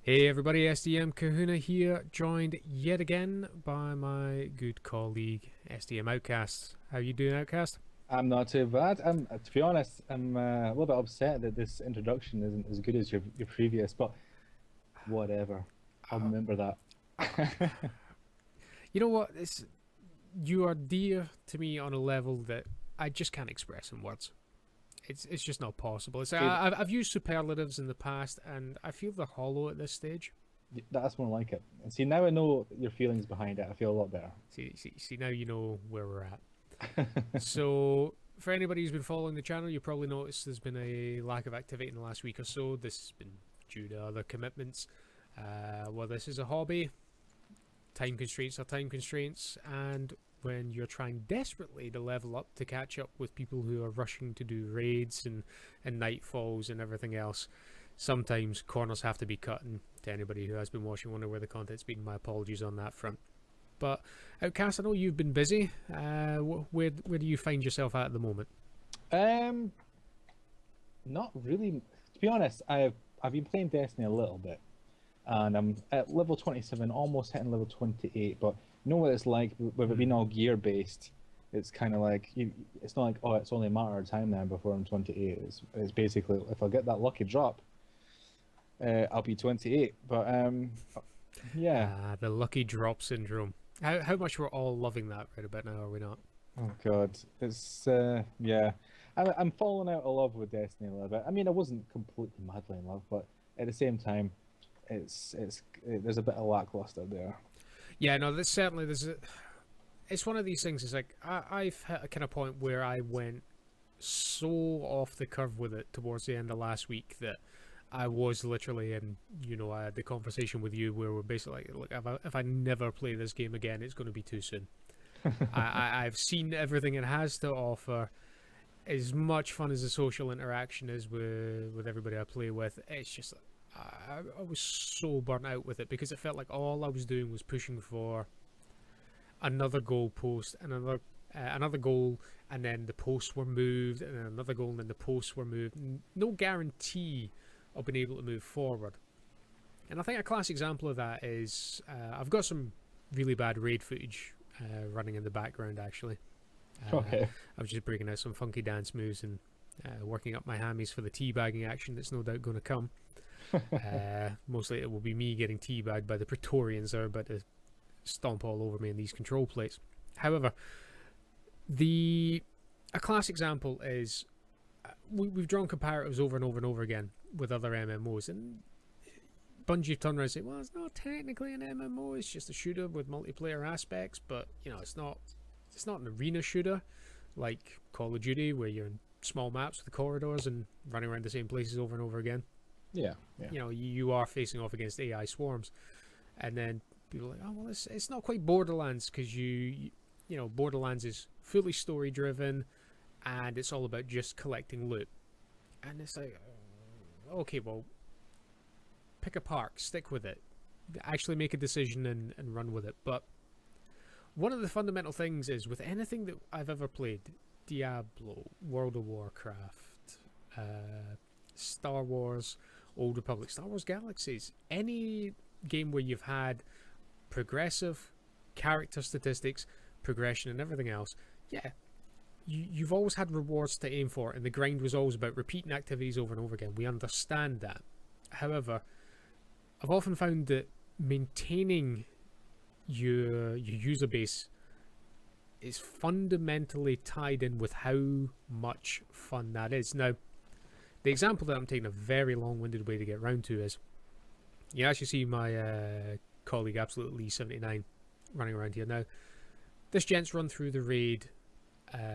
Hey everybody, SDM Kahuna here, joined yet again by my good colleague SDM Outcast. How you doing, Outcast? I'm not too bad. To be honest, I'm a little bit upset that this introduction isn't as good as your previous, but whatever. I'll Uh, remember that. you know what? You are dear to me on a level that I just can't express in words. It's just not possible. See, I've used superlatives in the past, and I feel they're hollow at this stage. that's more like it. And see, now I know your feelings behind it. I feel a lot better. See, now you know where we're at. So, for anybody who's been following the channel, you probably noticed there's been a lack of activity in the last week or so. This has been due to other commitments. Well, this is a hobby. Time constraints are time constraints, and when you're trying desperately to level up to catch up with people who are rushing to do raids and nightfalls and everything else, sometimes corners have to be cut. And to anybody who has been watching, wonder where the content's been, my apologies on that front. But Outcast, I know you've been busy. Where do you find yourself at the moment? Um, Not really. To be honest, I've been playing Destiny a little bit, and I'm at level 27, almost hitting level 28. But you know what it's like with it being all gear based. It's kind of like it's not like, oh, it's only a matter of time now before I'm 28. It's basically, if I get that lucky drop, I'll be 28. But yeah. The lucky drop syndrome. How much we're all loving that right about now, are we not? Oh God, it's yeah. I'm falling out of love with Destiny a little bit. I mean, I wasn't completely madly in love, but at the same time, there's a bit of lackluster there. Yeah, no, it's one of these things. It's like I've hit a kind of point where I went so off the curve with it towards the end of last week that I was literally in, I had the conversation with you where we're basically like, look, if I never play this game again, it's going to be too soon. I've seen everything it has to offer. As much fun as the social interaction is with everybody I play with, it's just I was so burnt out with it because it felt like all I was doing was pushing for another goal post and another goal, and then the posts were moved, and then another goal, and then the posts were moved. No guarantee of being able to move forward. And I think a classic example of that is I've got some really bad raid footage running in the background actually. Okay. I was just breaking out some funky dance moves and working up my hammies for the teabagging action that's no doubt going to come. Mostly it will be me getting teabagged by the Praetorians that are about to stomp all over me in these control plates. However, a class example is we've drawn comparatives over and over and over again with other MMOs, and Bungie turned around and said, well, it's not technically an MMO, it's just a shooter with multiplayer aspects, but it's not an arena shooter like Call of Duty where you're in small maps with corridors and running around the same places over and over again. Yeah. Yeah. You are facing off against AI swarms, and then people are like, oh well, it's not quite Borderlands because Borderlands is fully story driven and it's all about just collecting loot, and it's like, okay, well, pick a park, stick with it, actually make a decision and run with it. But one of the fundamental things is with anything that I've ever played, Diablo, World of Warcraft, Star Wars, Old Republic, Star Wars Galaxies, any game where you've had progressive character statistics, progression and everything else, yeah, you've always had rewards to aim for, and the grind was always about repeating activities over and over again. We understand that. However, I've often found that maintaining your user base is fundamentally tied in with how much fun that is. Now, the example that I'm taking a very long-winded way to get round to is, you actually see my colleague Absolute Lee 79 running around here now. This gent's run through the raid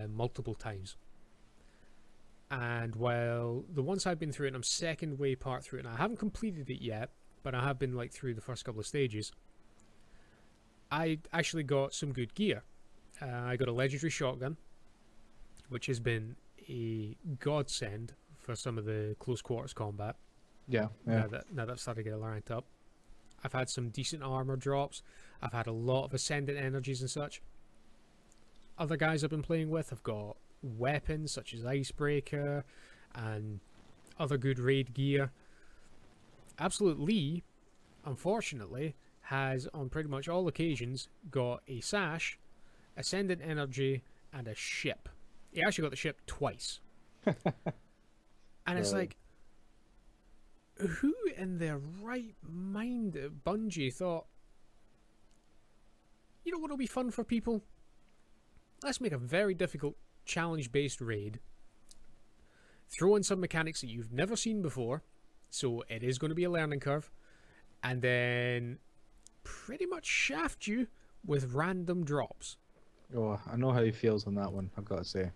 multiple times, and while the once I've been through it, and I'm second way part through it, and I haven't completed it yet, but I have been like through the first couple of stages, I actually got some good gear. I got a legendary shotgun, which has been a godsend for some of the close quarters combat. Yeah. Now that I've started to get ranked up, I've had some decent armor drops. I've had a lot of ascendant energies and such. Other guys I've been playing with have got weapons such as Icebreaker and other good raid gear. Absolute Lee unfortunately, has on pretty much all occasions got a sash, ascendant energy, and a ship. He actually got the ship twice. And it's like, who in their right mind at Bungie thought, you know what will be fun for people? Let's make a very difficult challenge-based raid. Throw in some mechanics that you've never seen before, so it is going to be a learning curve, and then pretty much shaft you with random drops. Oh, I know how he feels on that one, I've got to say.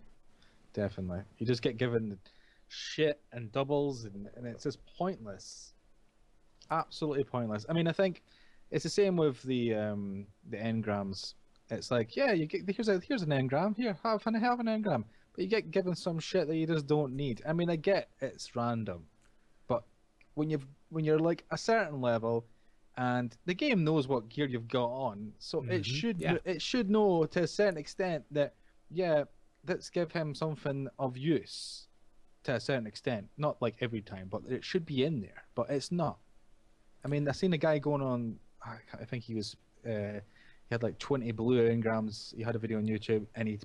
Definitely. You just get given shit and doubles, and it's just pointless. Absolutely pointless. I mean, I think it's the same with the engrams. It's like, yeah, you get here's an engram. Here, have an engram. But you get given some shit that you just don't need. I mean, I get it's random, but when you're like a certain level, and the game knows what gear you've got on, so it should know to a certain extent that, yeah, let's give him something of use to a certain extent. Not like every time, but it should be in there. But it's not. I mean, I seen a guy going on. I think he was. He had like 20 blue engrams. He had a video on YouTube, and he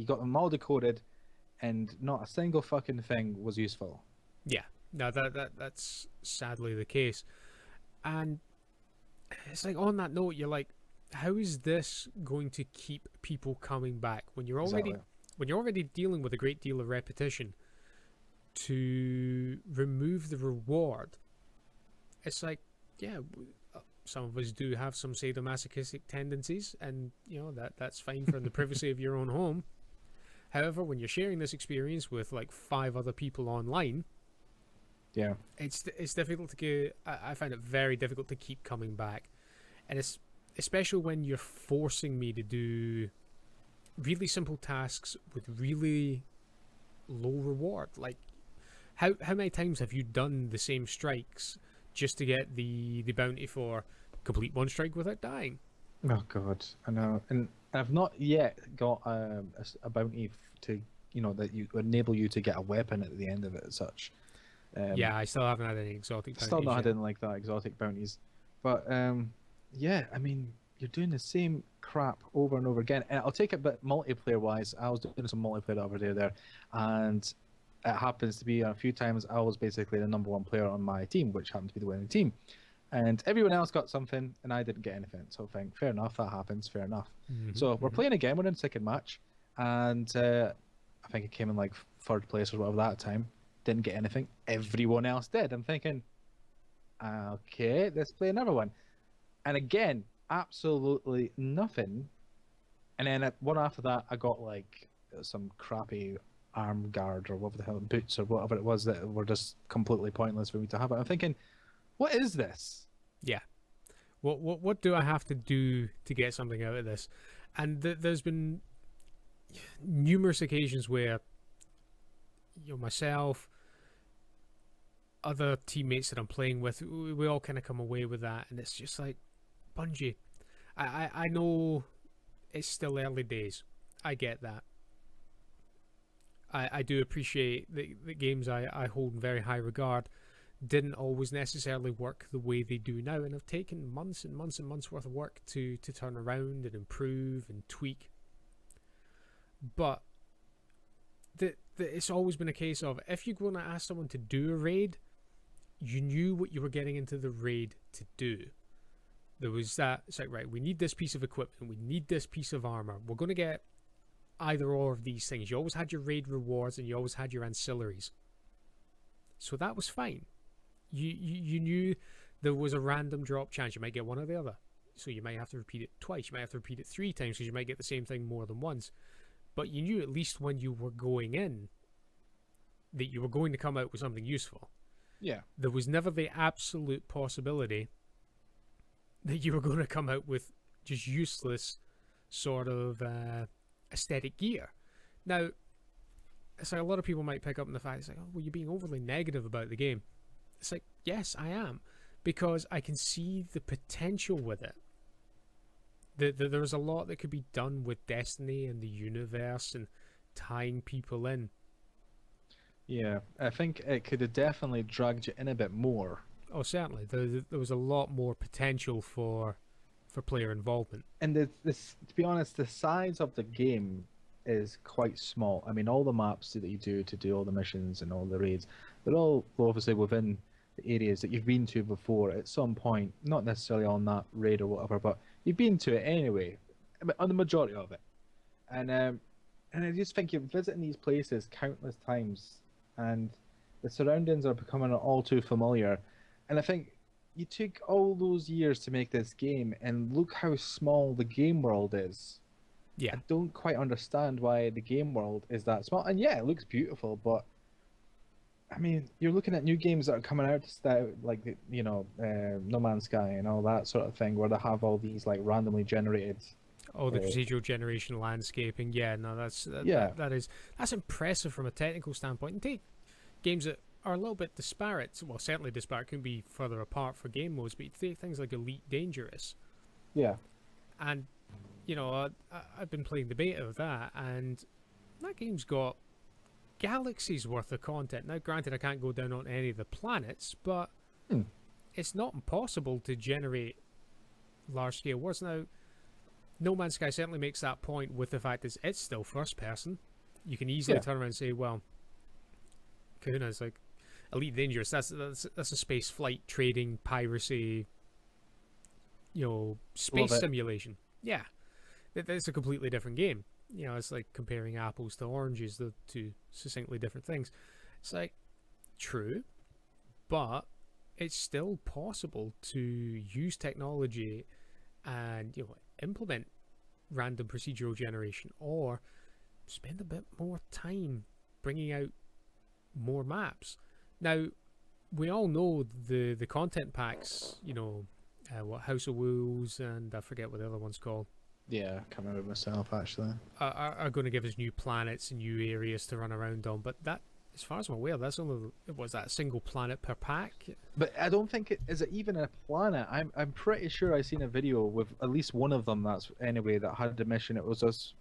got them all decoded, and not a single fucking thing was useful. Yeah, no, that's sadly the case. And it's like, on that note, you're like, how is this going to keep people coming back when you're already dealing with a great deal of repetition? To remove the reward, it's like, yeah, some of us do have some sadomasochistic tendencies, and you know that's fine for the privacy of your own home. However, when you're sharing this experience with like 5 other people online, yeah, it's difficult to get. I find it very difficult to keep coming back, and it's especially when you're forcing me to do really simple tasks with really low reward. Like, how many times have you done the same strikes just to get the bounty for complete one strike without dying? Oh god, I know, and I've not yet got a bounty to, you know, that you enable you to get a weapon at the end of it as such. Yeah, I still haven't had any exotic bounties. Still not had anything like that, exotic bounties. But yeah, I mean, you're doing the same crap over and over again. And I'll take it, but multiplayer wise, I was doing some multiplayer over there, and it happens to be a few times I was basically the number 1 player on my team, which happened to be the winning team. And everyone else got something, and I didn't get anything. So I think, fair enough, that happens, fair enough. So we're playing again, we're in the second match, and I think it came in like 3rd place or whatever that time. Didn't get anything. Everyone else did. I'm thinking, okay, let's play another one. And again, absolutely nothing. And then one after that, I got like some crappy arm guard or whatever the hell, boots or whatever it was that were just completely pointless for me to have it. I'm thinking, what is this? Yeah. What do I have to do to get something out of this? And there's been numerous occasions where, you know, myself, other teammates that I'm playing with, we all kind of come away with that, and it's just like, Bungie, I know it's still early days. I get that. I do appreciate the games I hold in very high regard didn't always necessarily work the way they do now, and have taken months and months and months worth of work to turn around and improve and tweak. But it's always been a case of, if you're going to ask someone to do a raid, you knew what you were getting into the raid to do. There was that, it's like, right, we need this piece of equipment, we need this piece of armor, we're going to get either or of these things. You always had your raid rewards, and you always had your ancillaries. So that was fine. You knew there was a random drop chance. You might get one or the other. So you might have to repeat it twice. You might have to repeat it 3 times, because you might get the same thing more than once. But you knew, at least when you were going in, that you were going to come out with something useful. Yeah. There was never the absolute possibility that you were going to come out with just useless sort of aesthetic gear. Now, it's like a lot of people might pick up on the fact, it's like, oh, well, you're being overly negative about the game. It's like, yes, I am, because I can see the potential with it. There's a lot that could be done with Destiny and the universe and tying people in. Yeah, I think it could have definitely dragged you in a bit more Oh, certainly. There was a lot more potential for player involvement. And this, to be honest, the size of the game is quite small. I mean, all the maps that you do to do all the missions and all the raids, they're all obviously within the areas that you've been to before at some point. Not necessarily on that raid or whatever, but you've been to it anyway, on the majority of it. And I just think you're visiting these places countless times, and the surroundings are becoming all too familiar. And I think you took all those years to make this game, and look how small the game world is. Yeah. I don't quite understand why the game world is that small. And yeah, it looks beautiful, but I mean, you're looking at new games that are coming out, like No Man's Sky and all that sort of thing, where they have all these like randomly generated. Oh, the procedural generation landscaping. Yeah, no, that's impressive from a technical standpoint. And take games that are a little bit disparate. Well, certainly disparate, can be further apart for game modes, but you take things like Elite Dangerous. Yeah. And, I've been playing the beta of that, and that game's got galaxies worth of content. Now, granted, I can't go down on any of the planets, but it's not impossible to generate large-scale worlds. Now, No Man's Sky certainly makes that point with the fact that it's still first-person. You can easily turn around and say, well, Kahuna is like Elite Dangerous. That's a space flight, trading, piracy, space simulation. Yeah, it's a completely different game. It's like comparing apples to oranges, the two succinctly different things. It's like, true, but it's still possible to use technology and implement random procedural generation, or spend a bit more time bringing out more maps. Now, we all know the content packs, what House of Wolves and I forget what the other one's called. Yeah, I can't remember myself actually. Are going to give us new planets and new areas to run around on, but that, as far as I'm aware, that's only a single planet per pack. But I don't think is it even a planet. I'm pretty sure I seen a video with at least one of them that had the mission. It was just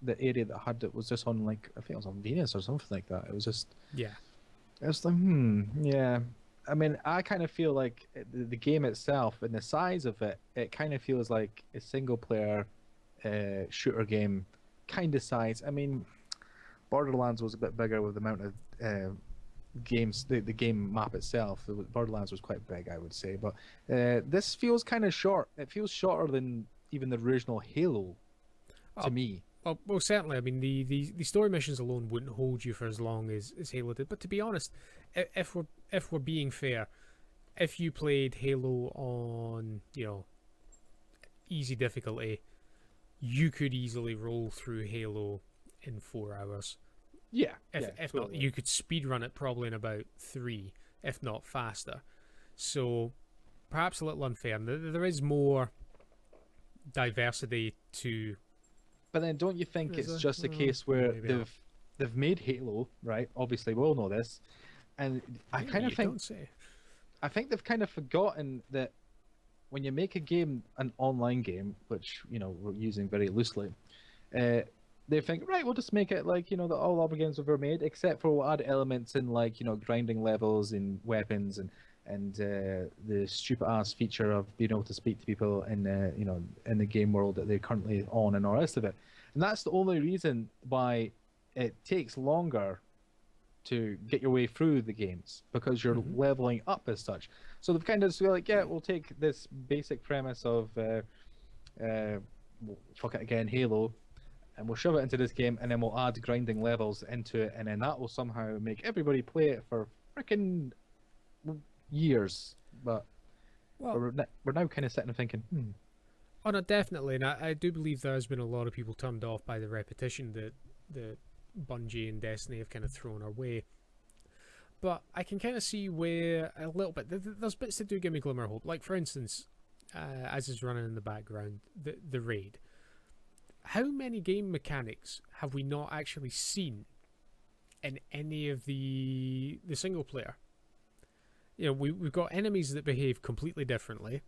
the area that had it was just on, like, I think it was on Venus or something like that. It was just it was like yeah. I mean, I kind of feel like the game itself and the size of it kind of feels like a single player shooter game kind of size. I mean, Borderlands was a bit bigger with the amount of games, the game map itself. Borderlands was quite big, I would say, but this feels kind of short. It feels shorter than even the original Halo to me. Well, certainly. I mean, the story missions alone wouldn't hold you for as long as Halo did. But to be honest, if we're being fair, if you played Halo on easy difficulty, you could easily roll through Halo in 4 hours. Yeah. If not, you could speedrun it probably in about 3, if not faster. So perhaps a little unfair. There is more diversity to. But then, don't you think it's just a case where they've made Halo, right? Obviously, we all know this, and I kind of think I think they've kind of forgotten that when you make a game, an online game, which we're using very loosely, they think, right, we'll just make it like that all other games have ever made, except for we'll add elements in like grinding levels and weapons and the stupid ass feature of being able to speak to people in in the game world that they're currently on and all the rest of it. And that's the only reason why it takes longer to get your way through the games, because you're leveling up as such. So they've kind of just like, yeah, we'll take this basic premise of fuck it again, Halo, and we'll shove it into this game, and then we'll add grinding levels into it, and then that will somehow make everybody play it for freaking years. But we're now kind of sitting and thinking, Oh no, definitely, and I do believe there has been a lot of people turned off by the repetition that Bungie and Destiny have kind of thrown our way. But I can kind of see where a little bit there's bits that do give me glimmer of hope. Like, for instance, as is running in the background, the raid. How many game mechanics have we not actually seen in any of the single player? We've got enemies that behave completely differently.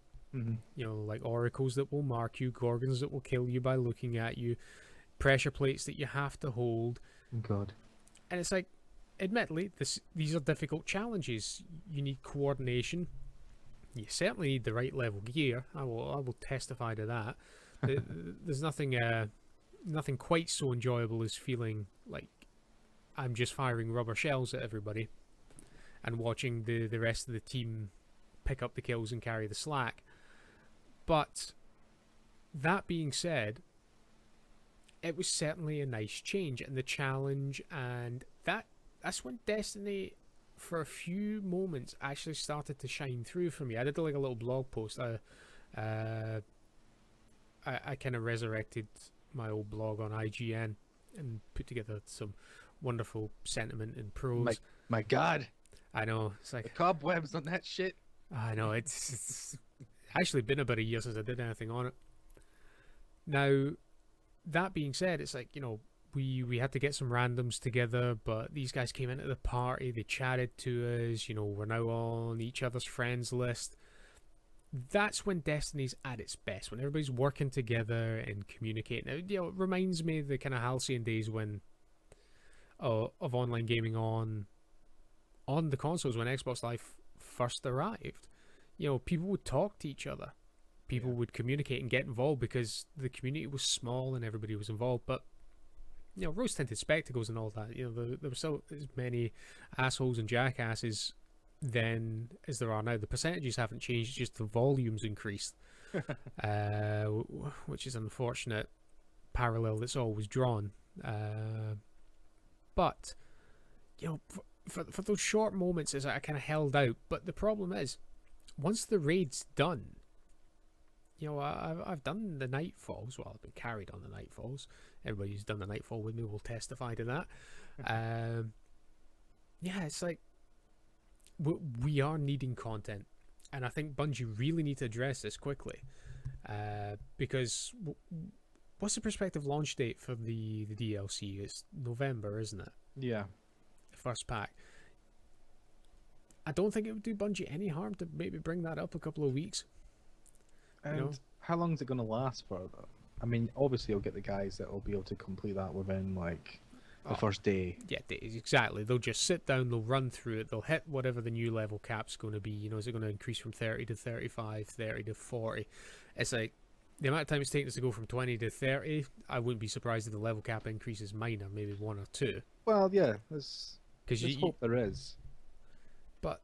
Like oracles that will mark you, gorgons that will kill you by looking at you, pressure plates that you have to hold. God. And it's like, admittedly, these are difficult challenges. You need coordination. You certainly need the right level gear. I will testify to that. There's nothing quite so enjoyable as feeling like I'm just firing rubber shells at everybody and watching the rest of the team pick up the kills and carry the slack. But that being said, it was certainly a nice change and the challenge, and that's when Destiny for a few moments actually started to shine through for me. I did like a little blog post. I kind of resurrected my old blog on IGN and put together some wonderful sentiment and prose. My God, I know, it's like the cobwebs on that shit. I know, it's actually been about a year since I did anything on it. Now, that being said, it's like, you know, we had to get some randoms together, but these guys came into the party, they chatted to us, you know, we're now on each other's friends list. That's when Destiny's at its best, when everybody's working together and communicating. You know, it reminds me of the kind of halcyon days when of online gaming on the consoles when Xbox Live first arrived. You know, people would talk to each other. People would communicate and get involved because the community was small and everybody was involved. But, you know, rose-tinted spectacles and all that, you know, there were still as many assholes and jackasses then as there are now. The percentages haven't changed, just the volume's increased, which is an unfortunate parallel that's always drawn. But, you know, for those short moments as I kind of held out. But the problem is, once the raid's done, you know, I've done the Nightfalls. Well, I've been carried on the Nightfalls. Everybody who's done the Nightfall with me will testify to that. Yeah, it's like we are needing content, and I think Bungie really need to address this quickly, because what's the prospective launch date for the DLC? It's November, isn't it? Yeah, the first pack. I don't think it would do Bungie any harm to maybe bring that up a couple of weeks. and you know? how long is it going to last for, though? I mean, obviously you'll get the guys that will be able to complete that within like the first day. Yeah, days, exactly. They'll just sit down, they'll run through it, they'll hit whatever the new level cap's going to be. You know, is it going to increase from 30 to 35, 30 to 40? It's like, the amount of time it's taking us to go from 20 to 30, I wouldn't be surprised if the level cap increase is minor, maybe 1 or 2. Well, yeah, let's Because hope there is. But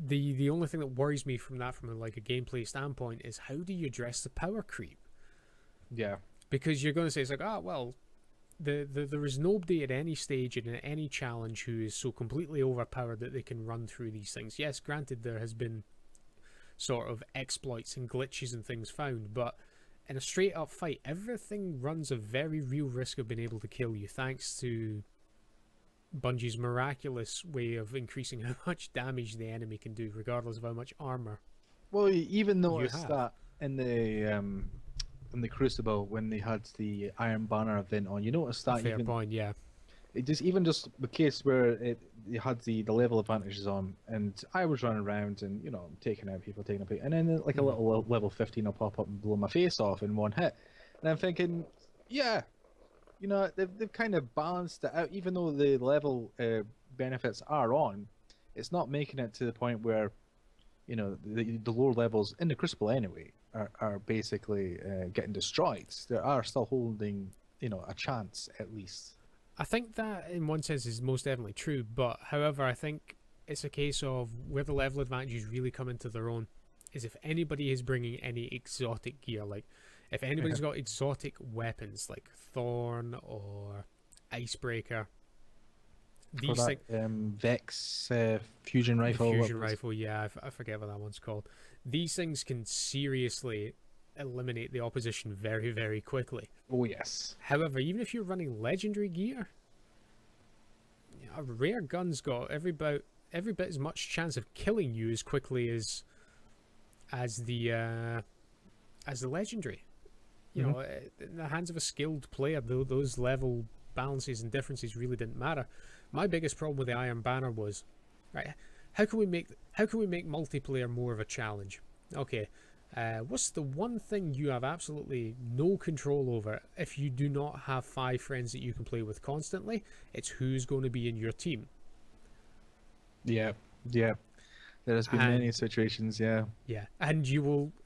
the only thing that worries me from that, from like a gameplay standpoint, is how do you address the power creep? Yeah. Because you're going to say, it's like, well, there is nobody at any stage and in any challenge who is so completely overpowered that they can run through these things. Yes, granted, there has been sort of exploits and glitches and things found, but in a straight up fight, everything runs a very real risk of being able to kill you, thanks to Bungie's miraculous way of increasing how much damage the enemy can do, regardless of how much armor. Well, you even noticed that in the Crucible when they had the Iron Banner event on. You noticed that Fair point, yeah. It just the case where it had the level advantages on, and I was running around and, you know, taking out people, and then like a little level 15 will pop up and blow my face off in one hit, and I'm thinking, yeah, you know, they've kind of balanced it out. Even though the level benefits are on, it's not making it to the point where, you know, the lower levels in the Crucible anyway are basically getting destroyed. They are still holding, you know, a chance at least. I think that in one sense is most definitely true, but however, I think it's a case of where the level advantages really come into their own is if anybody is bringing any exotic gear, like if anybody's got exotic weapons like Thorn or Icebreaker, these things, Vex fusion rifle. Fusion rifle, yeah, I forget what that one's called. These things can seriously eliminate the opposition very, very quickly. Oh yes. However, even if you're running legendary gear, a rare gun's got every bit as much chance of killing you as quickly as the legendary. You know, in the hands of a skilled player, those level balances and differences really didn't matter. My biggest problem with the Iron Banner was, right, how can we make multiplayer more of a challenge? Okay, what's the one thing you have absolutely no control over if you do not have 5 friends that you can play with constantly? It's who's going to be in your team. Yeah, yeah. There has been many situations, yeah. Yeah, and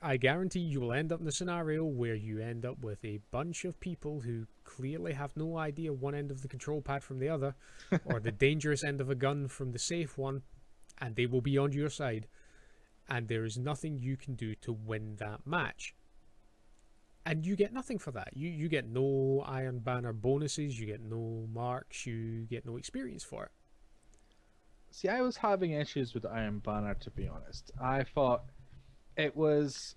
I guarantee you will end up in a scenario where you end up with a bunch of people who clearly have no idea one end of the control pad from the other, or the dangerous end of a gun from the safe one, and they will be on your side, and there is nothing you can do to win that match. And you get nothing for that. You get no Iron Banner bonuses, you get no marks, you get no experience for it. See, I was having issues with Iron Banner, to be honest. I thought it was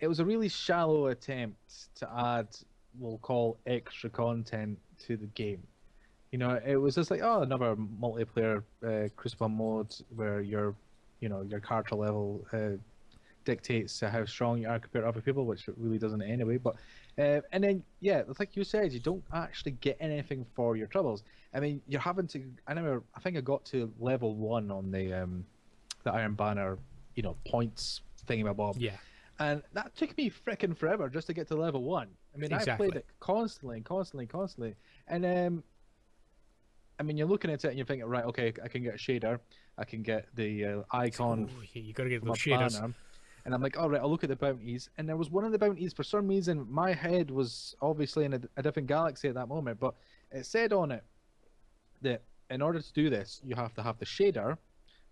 a really shallow attempt to add, we'll call, extra content to the game. You know, it was just like, oh, another multiplayer Crucible mode where your character level dictates how strong you are compared to other people, which it really doesn't anyway. But and then it's like you said, you don't actually get anything for your troubles. I mean, you're having to. I think I got to level 1 on the Iron Banner, points thingy-my-bob. Yeah. And that took me frickin' forever just to get to level 1. I mean, exactly. I played it constantly, and I mean, you're looking at it and you're thinking, right, okay, I can get a shader, I can get the icon. Oh, you gotta get those shaders. Banner. And I'm like, all right, I'll look at the bounties. And there was one of the bounties, for some reason, my head was obviously in a different galaxy at that moment, but it said on it that in order to do this, you have to have the shader,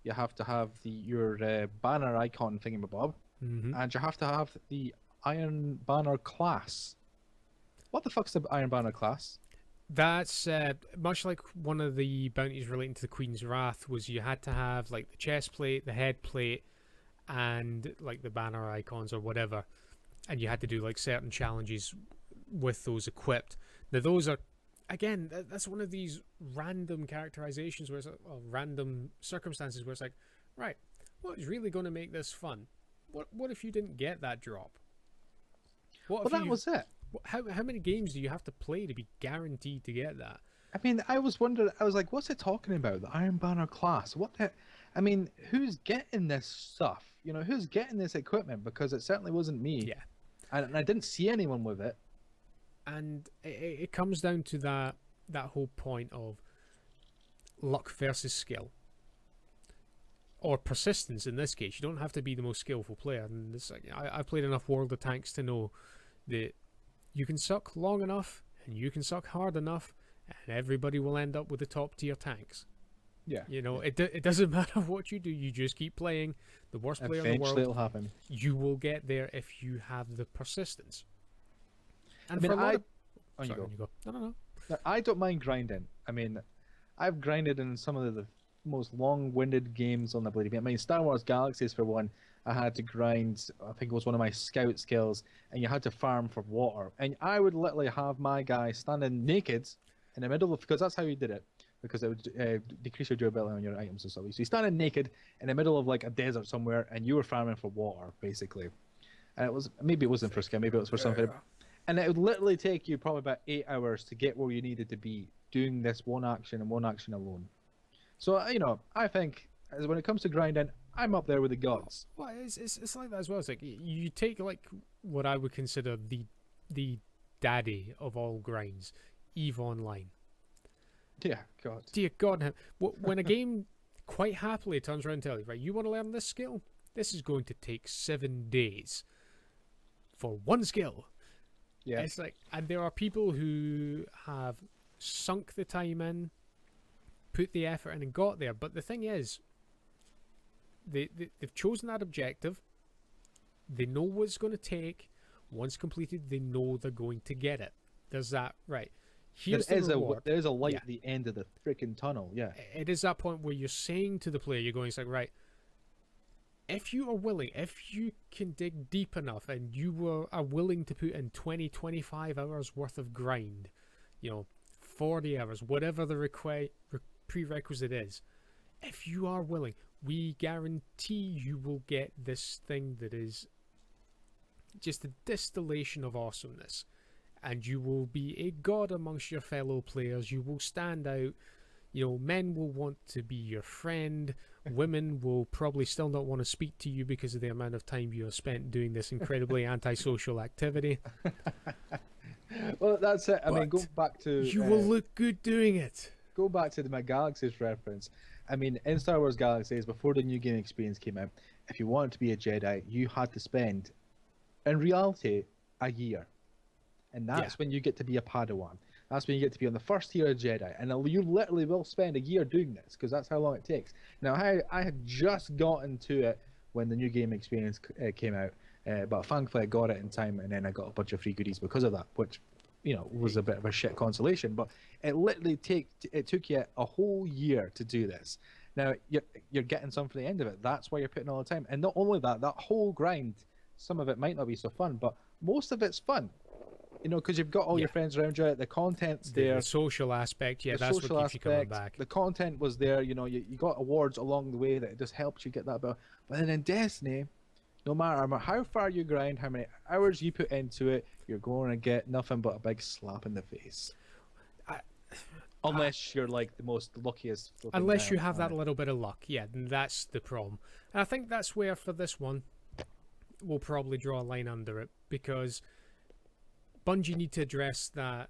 you have to have your banner icon thingamabob, and you have to have the Iron Banner class. What the fuck's the Iron Banner class? That's much like one of the bounties relating to the Queen's Wrath was you had to have like the chest plate, the head plate, and like the banner icons or whatever, and you had to do like certain challenges with those equipped. Now those are, again, that's one of these random characterizations where it's like, random circumstances where it's like, right, what is really going to make this fun? What if you didn't get that drop? That was it. How many games do you have to play to be guaranteed to get that? I mean, I was wondering, I was like, what's it talking about? The Iron Banner class? What the... I mean, who's getting this stuff? Who's getting this equipment? Because it certainly wasn't me. Yeah. And I didn't see anyone with it. And it comes down to that whole point of luck versus skill. Or persistence in this case. You don't have to be the most skillful player. And it's like, I've played enough World of Tanks to know that you can suck long enough and you can suck hard enough and everybody will end up with the top tier tanks. Yeah. It doesn't matter what you do. You just keep playing. The worst player in the world. Eventually it'll happen. You will get there if you have the persistence. And I mean, for a lot of... Oh, Sorry, you go. No. I don't mind grinding. I mean, I've grinded in some of the most long-winded games on the bloody game. I mean, Star Wars Galaxies, for one, I had to grind, I think it was one of my scout skills, and you had to farm for water. And I would literally have my guy standing naked in the middle of... Because that's how he did it. Because it would decrease your durability on your items and stuff. So you're standing naked in the middle of like a desert somewhere, and you were farming for water, basically. And it was, maybe it wasn't for skin, maybe it was for something. And it would literally take you probably about 8 hours to get where you needed to be, doing this one action and one action alone. So, I think when it comes to grinding, I'm up there with the gods. Well, it's like that as well. It's like you take like what I would consider the daddy of all grinds, EVE Online. Yeah, God. Dear God, when a game quite happily turns around and tells you, right, you want to learn this skill? This is going to take 7 days for one skill. Yeah. It's like, and there are people who have sunk the time in, put the effort in, and got there. But the thing is, they've chosen that objective. They know what it's going to take. Once completed, they know they're going to get it. There's that, right? Here's the reward. There is a light at the end of the freaking tunnel, yeah. It is that point where you're saying to the player, you're going, it's like, right, if you are willing, if you can dig deep enough and you are willing to put in 20, 25 hours worth of grind, 40 hours, whatever the prerequisite is, if you are willing, we guarantee you will get this thing that is just a distillation of awesomeness. And you will be a god amongst your fellow players. You will stand out. Men will want to be your friend. Women will probably still not want to speak to you because of the amount of time you have spent doing this incredibly antisocial activity. Well, that's it. I mean, go back to... You will look good doing it. go back to my Galaxies reference. I mean, in Star Wars Galaxies, before the new game experience came out, if you wanted to be a Jedi, you had to spend, in reality, a year. And that's when you get to be a Padawan. That's when you get to be on the first tier of Jedi. And you literally will spend a year doing this, because that's how long it takes. Now, I had just gotten to it when the new game experience came out, but thankfully I got it in time, and then I got a bunch of free goodies because of that, which, you know, was a bit of a shit consolation. But it literally took you a whole year to do this. Now, you're getting some for the end of it. That's why you're putting all the time. And not only that whole grind, some of it might not be so fun, but most of it's fun. You know, because you've got all your friends around you, the content's there. The social aspect, that's what keeps you coming back. The content was there, you know, you got awards along the way that just helped you get that bit. But then in Destiny, no matter how far you grind, how many hours you put into it, you're going to get nothing but a big slap in the face. Unless you're like the most luckiest. Unless you have that little bit of luck, then that's the problem. And I think that's where, for this one, we'll probably draw a line under it, because Bungie need to address that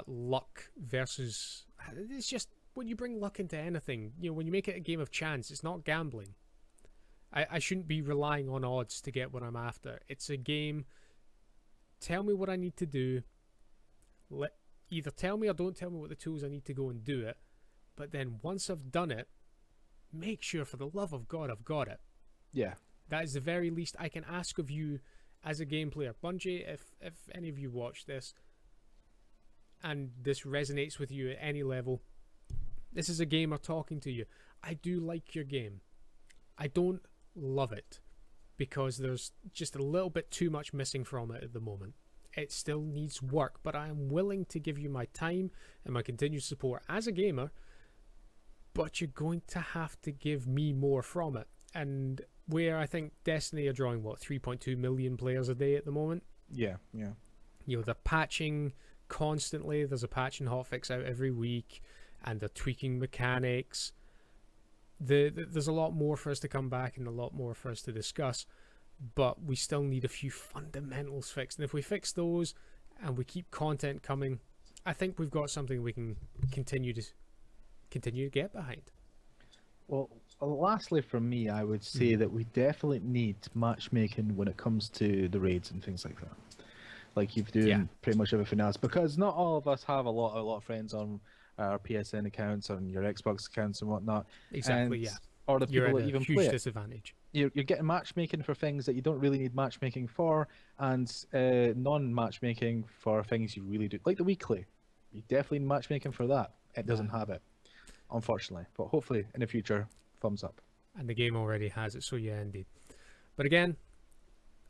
luck versus... It's just, when you bring luck into anything, you know, when you make it a game of chance, it's not gambling. I shouldn't be relying on odds to get what I'm after. It's a game. Tell me what I need to do. Either tell me or don't tell me what the tools I need to go and do it. But then once I've done it, make sure, for the love of God, I've got it. Yeah. That is the very least I can ask of you as a game player. Bungie, if any of you watch this and this resonates with you at any level, this is a gamer talking to you. I do like your game. I don't love it, because there's just a little bit too much missing from it at the moment. It still needs work, but I am willing to give you my time and my continued support as a gamer, but you're going to have to give me more from it. And where I think Destiny are drawing, 3.2 million players a day at the moment? Yeah. You know, they're patching constantly. There's a patch and hotfix out every week, and they're tweaking mechanics. There's a lot more for us to come back and a lot more for us to discuss, but we still need a few fundamentals fixed. And if we fix those and we keep content coming, I think we've got something we can continue to get behind. Well, lastly from me, I would say that we definitely need matchmaking when it comes to the raids and things like that. Like you've doing pretty much everything else, because not all of us have a lot of friends on our PSN accounts, on your Xbox accounts and whatnot. Exactly, or the people that even play it. Disadvantage. You're getting matchmaking for things that you don't really need matchmaking for, and non-matchmaking for things you really do. Like the weekly. You definitely need matchmaking for that. It doesn't have it, unfortunately. But hopefully in the future, thumbs up. And the game already has it, so yeah, indeed. But again,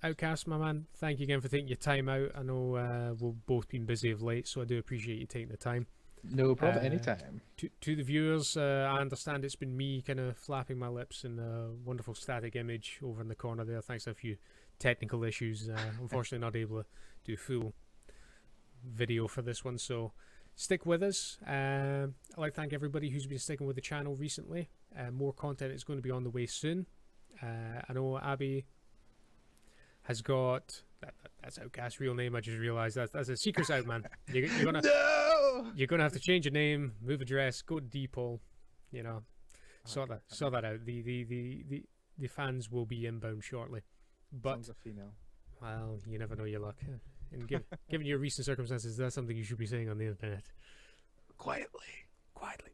Outcast, my man, thank you again for taking your time out. I know we've both been busy of late, so I do appreciate you taking the time. No problem, anytime. To the viewers, I understand it's been me kind of flapping my lips in a wonderful static image over in the corner there, thanks to a few technical issues. Unfortunately not able to do full video for this one, so stick with us. I'd like to thank everybody who's been sticking with the channel recently. More content is going to be on the way soon. I know Abby has got... That's Outcast's real name, I just realised. That's a secret's out, man. You're gonna... No! You're gonna have to change your name, move address, go to Depot, you know, sort that out. The fans will be inbound shortly. But sounds a female. Well, you never know your luck. And given your recent circumstances, that's something you should be saying on the internet. Quietly,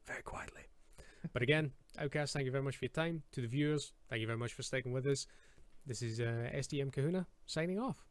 very quietly. But again, Outcast, thank you very much for your time. To the viewers, thank you very much for sticking with us. This is SDM Kahuna signing off.